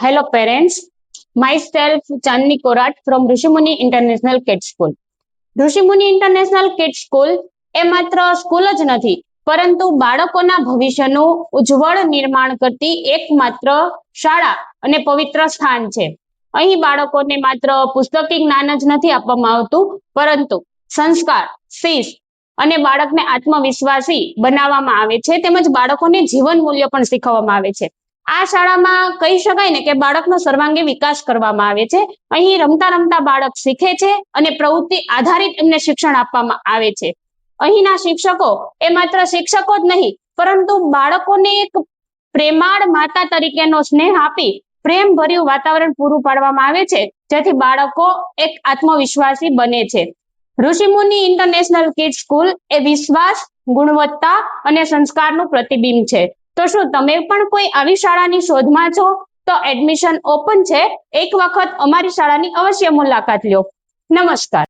Hello parents, myself Chandni Korat from Rishimuni International Kids School. Rishimuni international kids school એ માત્ર school જ નથી, પરંતુ બાળકોના ભવિષ્યનું ઉજ્જવળ નિર્માણ કરતી એકમાત્ર શાળા અને પવિત્ર સ્થાન છે. અહીં બાળકોને માત્ર પુસ્તકી જ્ઞાન જ નથી આપવામાં આવતું, પરંતુ સંસ્કાર, શિસ્ત અને બાળકને આત્મવિશ્વાસી બનાવવામાં આવે છે, તેમજ બાળકોને જીવન મૂલ્ય પણ શીખવવામાં આવે છે. આ શાળામાં કહી શકાય ને કે બાળકનો સર્વાંગી વિકાસ કરવામાં આવે છે. અહીં રમતા રમતા બાળક શીખે છે અને પ્રવૃત્તિ આધારિત એમને શિક્ષણ આપવામાં આવે છે. અહીંના શિક્ષકો એ માત્ર શિક્ષકો જ નહીં, પરંતુ બાળકોને એક પ્રેમાળ માતા તરીકેનો સ્નેહ આપી પ્રેમભર્યું વાતાવરણ પૂરું પાડવામાં આવે છે, જેથી બાળકો એક આત્મવિશ્વાસી બને છે. ઋષિમુનિ ઇન્ટરનેશનલ કિડ્સ સ્કૂલ એ વિશ્વાસ, ગુણવત્તા અને સંસ્કારનું પ્રતિબિંબ છે. તો શું તમે પણ કોઈ આવી શાળાની શોધમાં છો? તો એડમિશન ઓપન છે. એક વખત અમારી શાળાની અવશ્ય મુલાકાત લ્યો. નમસ્કાર.